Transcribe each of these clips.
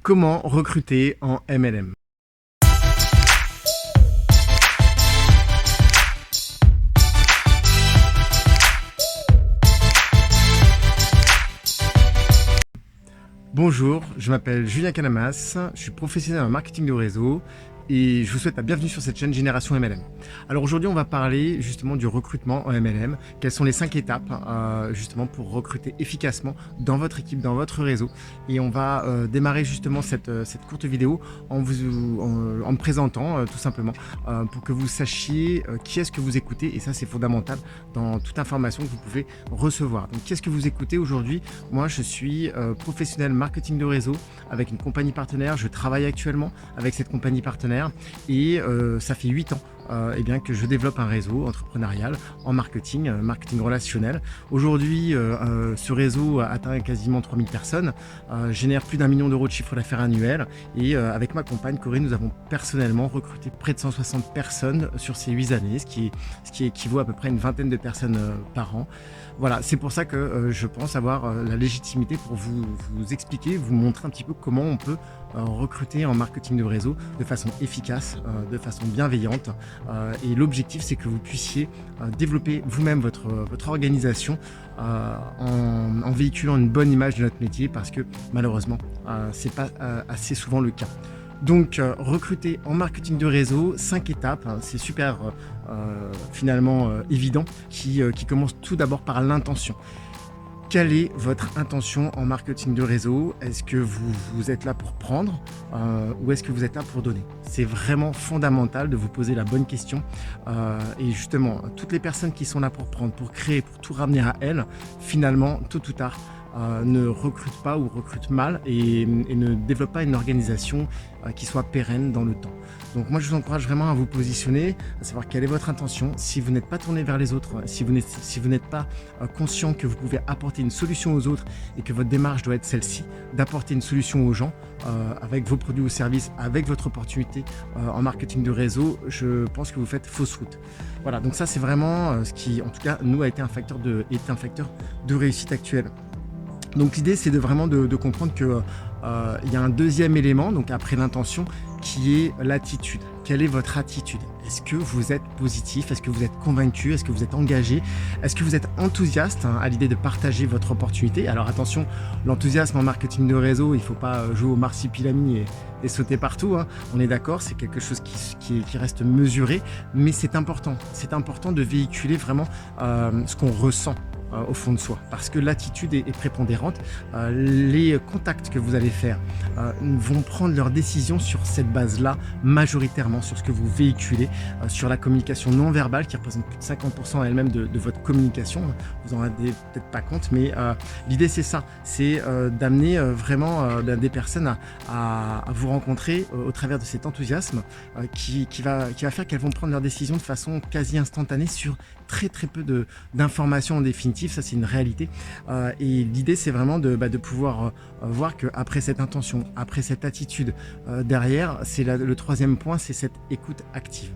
Comment recruter en MLM? Bonjour, je m'appelle Julien Canamas, je suis professionnel en marketing de réseau et je vous souhaite la bienvenue sur cette chaîne Génération MLM. Alors aujourd'hui on va parler justement du recrutement en MLM, quelles sont les 5 étapes justement pour recruter efficacement dans votre équipe, dans votre réseau, et on va démarrer justement cette courte vidéo en me présentant tout simplement pour que vous sachiez qui est-ce que vous écoutez, et ça c'est fondamental dans toute information que vous pouvez recevoir. Donc qu'est-ce que vous écoutez aujourd'hui? Moi je suis professionnel marketing de réseau avec une compagnie partenaire, je travaille actuellement avec cette compagnie partenaire et ça fait 8 ans eh bien, que je développe un réseau entrepreneurial en marketing, marketing relationnel. Aujourd'hui, ce réseau atteint quasiment 3000 personnes, génère plus d'1 million d'euros de chiffre d'affaires annuel, et avec ma compagne Corinne, nous avons personnellement recruté près de 160 personnes sur ces 8 années, ce qui équivaut à peu près à une vingtaine de personnes par an. Voilà, c'est pour ça que je pense avoir la légitimité pour vous expliquer, vous montrer un petit peu comment on peut recruter en marketing de réseau de façon efficace, de façon bienveillante. Et l'objectif, c'est que vous puissiez développer vous-même votre organisation en véhiculant une bonne image de notre métier, parce que malheureusement, c'est pas assez souvent le cas. Donc, recruter en marketing de réseau, 5 étapes, hein, c'est super finalement évident, qui commence tout d'abord par l'intention. Quelle est votre intention en marketing de réseau? Est-ce que vous êtes là pour prendre ou est-ce que vous êtes là pour donner? C'est vraiment fondamental de vous poser la bonne question. Et justement, toutes les personnes qui sont là pour prendre, pour créer, pour tout ramener à elles, finalement, tôt ou tard, ne recrutent pas ou recrutent mal et ne développent pas une organisation qui soit pérenne dans le temps. Donc moi je vous encourage vraiment à vous positionner, à savoir quelle est votre intention. Si vous n'êtes pas tourné vers les autres, si vous n'êtes pas conscient que vous pouvez apporter une solution aux autres et que votre démarche doit être celle-ci, d'apporter une solution aux gens avec vos produits ou services, avec votre opportunité en marketing de réseau, je pense que vous faites fausse route. Voilà, donc ça c'est vraiment ce qui en tout cas nous a été un facteur de réussite actuelle. Donc l'idée c'est vraiment de comprendre que il y a un deuxième élément, donc après l'intention, qui est l'attitude. Quelle est votre attitude? Est-ce que vous êtes positif? Est-ce que vous êtes convaincu? Est-ce que vous êtes engagé? Est-ce que vous êtes enthousiaste à l'idée de partager votre opportunité? Alors attention, l'enthousiasme en marketing de réseau, il ne faut pas jouer au marsipilami et sauter partout, hein. On est d'accord, c'est quelque chose qui reste mesuré, mais c'est important. C'est important de véhiculer vraiment ce qu'on ressent au fond de soi, parce que l'attitude est prépondérante. Les contacts que vous allez faire vont prendre leurs décisions sur cette base-là, majoritairement sur ce que vous véhiculez, sur la communication non verbale qui représente plus de 50% elle-même de votre communication. Vous en rendez peut-être pas compte, mais l'idée c'est ça, c'est d'amener vraiment des personnes à vous rencontrer au travers de cet enthousiasme qui va faire qu'elles vont prendre leurs décisions de façon quasi instantanée sur très peu d'informations en définitive. Ça c'est une réalité, et l'idée c'est vraiment de pouvoir voir qu'après cette intention, après cette attitude, derrière c'est le troisième point, c'est cette écoute active.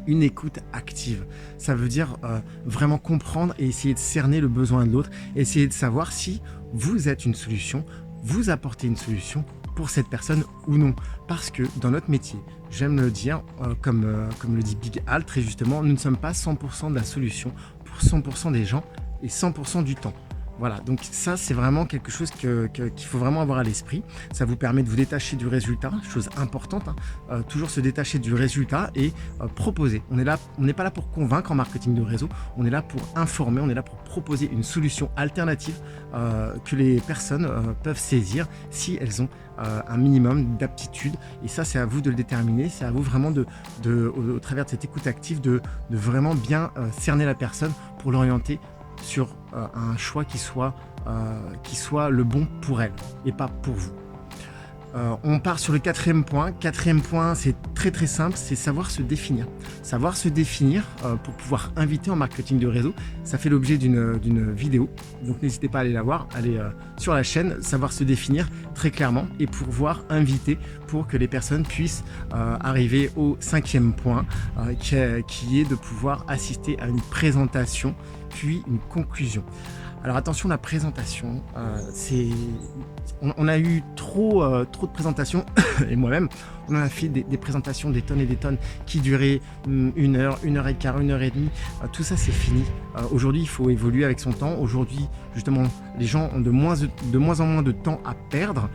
Une écoute active, ça veut dire vraiment comprendre et essayer de cerner le besoin de l'autre, essayer de savoir si vous êtes une solution, vous apportez une solution pour cette personne ou non. Parce que dans notre métier, j'aime le dire, comme le dit Big Al très justement, nous ne sommes pas 100% de la solution pour 100% des gens et 100% du temps. Voilà, donc ça c'est vraiment quelque chose qu'il faut vraiment avoir à l'esprit. Ça vous permet de vous détacher du résultat, chose importante, hein. Toujours se détacher du résultat et proposer. On n'est pas là pour convaincre en marketing de réseau, on est là pour informer, on est là pour proposer une solution alternative que les personnes peuvent saisir si elles ont un minimum d'aptitude. Et ça c'est à vous de le déterminer, c'est à vous vraiment au travers de cette écoute active de vraiment bien cerner la personne pour l'orienter sur un choix qui soit le bon pour elle et pas pour vous. On part sur le quatrième point. Quatrième point, c'est très simple, c'est savoir se définir. Savoir se définir pour pouvoir inviter en marketing de réseau. Ça fait l'objet d'une vidéo, donc n'hésitez pas à aller la voir, allez sur la chaîne, savoir se définir très clairement et pouvoir inviter pour que les personnes puissent arriver au cinquième point, qui est de pouvoir assister à une présentation puis une conclusion. Alors attention, la présentation, c'est on a eu trop de présentations, et moi-même, on en a fait des présentations, des tonnes et des tonnes, qui duraient 1 heure, 1 heure et quart, 1 heure et demie. Tout ça, c'est fini. Aujourd'hui, il faut évoluer avec son temps. Aujourd'hui, justement, les gens ont de moins en moins de temps à perdre.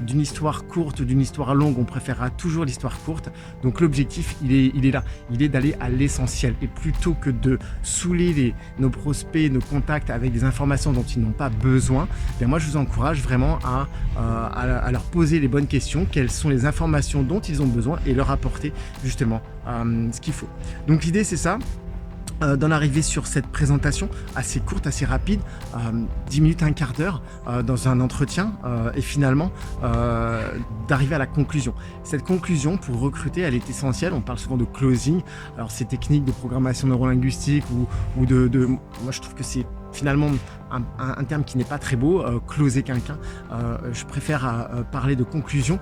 D'une histoire courte, d'une histoire longue, on préférera toujours l'histoire courte. Donc l'objectif, il est là. Il est d'aller à l'essentiel. Et plutôt que de saouler nos prospects, nos contacts avec des informations dont ils n'ont pas besoin, bien moi, je vous encourage vraiment à leur poser les bonnes questions. Quelles sont les informations dont ils ont besoin et leur apporter justement ce qu'il faut. Donc l'idée, c'est ça. D'en arriver sur cette présentation assez courte, assez rapide, 10 minutes, un quart d'heure dans un entretien et finalement d'arriver à la conclusion. Cette conclusion pour recruter, elle est essentielle. On parle souvent de closing. Alors ces techniques de programmation neurolinguistique ou moi je trouve que c'est finalement un terme qui n'est pas très beau, closer quelqu'un. Je préfère parler de conclusion.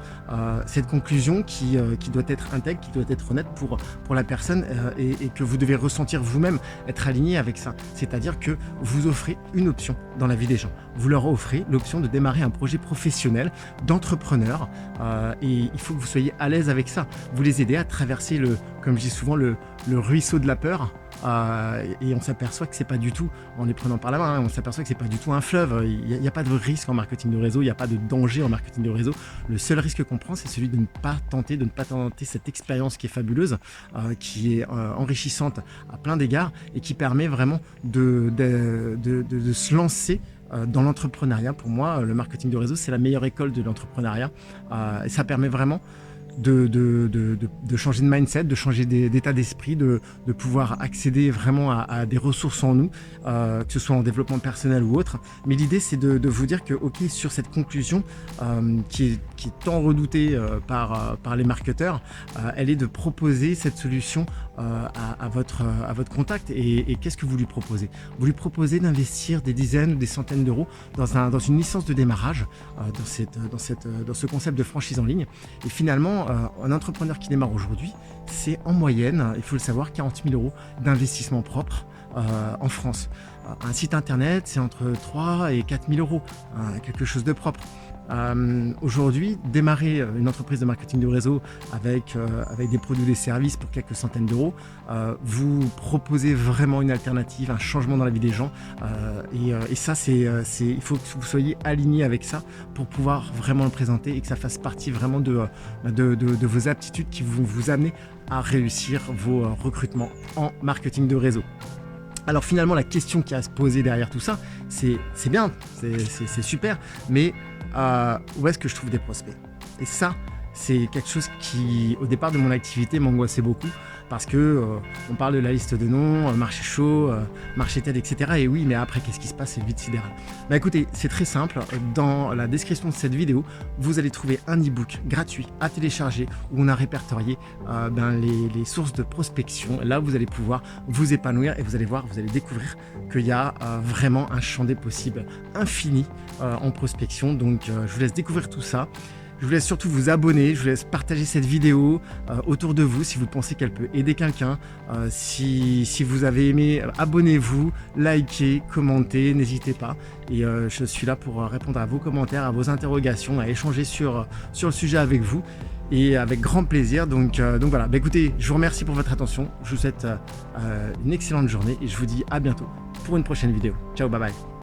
Cette conclusion qui doit être intègre, qui doit être honnête pour la personne et que vous devez ressentir vous-même, être aligné avec ça. C'est-à-dire que vous offrez une option dans la vie des gens. Vous leur offrez l'option de démarrer un projet professionnel d'entrepreneur et il faut que vous soyez à l'aise avec ça. Vous les aidez à traverser comme je dis souvent, le ruisseau de la peur. Et on s'aperçoit que c'est pas du tout, en les prenant par la main, on s'aperçoit que c'est pas du tout un fleuve. Il n'y a pas de risque en marketing de réseau, il n'y a pas de danger en marketing de réseau. Le seul risque qu'on prend, c'est celui de ne pas tenter cette expérience qui est fabuleuse, qui est enrichissante à plein d'égards et qui permet vraiment de se lancer dans l'entrepreneuriat. Pour moi, le marketing de réseau, c'est la meilleure école de l'entrepreneuriat et ça permet vraiment de changer de mindset, de changer d'état d'esprit, de pouvoir accéder vraiment à des ressources en nous, que ce soit en développement personnel ou autre. Mais l'idée, c'est de vous dire que, ok, sur cette conclusion qui est tant redoutée par les marketeurs, elle est de proposer cette solution à votre contact. Et qu'est-ce que vous lui proposez? Vous lui proposez d'investir des dizaines ou des centaines d'euros dans une licence de démarrage, dans ce concept de franchise en ligne. Et finalement, un entrepreneur qui démarre aujourd'hui, c'est en moyenne, il faut le savoir, 40 000 euros d'investissement propre en France. Un site internet, c'est entre 3 et 4 000 euros, quelque chose de propre. Aujourd'hui, démarrer une entreprise de marketing de réseau avec des produits ou des services pour quelques centaines d'euros, vous proposez vraiment une alternative, un changement dans la vie des gens et ça, il faut que vous soyez aligné avec ça pour pouvoir vraiment le présenter et que ça fasse partie vraiment de vos aptitudes qui vont vous amener à réussir vos recrutements en marketing de réseau. Alors finalement, la question qui a à se poser derrière tout ça, c'est bien, c'est super, mais où est-ce que je trouve des prospects? Et ça, c'est quelque chose qui, au départ de mon activité, m'angoissait beaucoup parce que on parle de la liste de noms, marché chaud, marché TED, etc. Et oui, mais après, qu'est-ce qui se passe? C'est le vide sidéral. Bah écoutez, c'est très simple. Dans la description de cette vidéo, vous allez trouver un e-book gratuit à télécharger où on a répertorié les sources de prospection. Là, vous allez pouvoir vous épanouir et vous allez voir, vous allez découvrir qu'il y a vraiment un champ des possibles infini en prospection. Donc, je vous laisse découvrir tout ça. Je vous laisse surtout vous abonner, je vous laisse partager cette vidéo autour de vous si vous pensez qu'elle peut aider quelqu'un. Si vous avez aimé, abonnez-vous, likez, commentez, n'hésitez pas. Et je suis là pour répondre à vos commentaires, à vos interrogations, à échanger sur le sujet avec vous et avec grand plaisir. Donc voilà, écoutez, je vous remercie pour votre attention, je vous souhaite une excellente journée et je vous dis à bientôt pour une prochaine vidéo. Ciao, bye bye.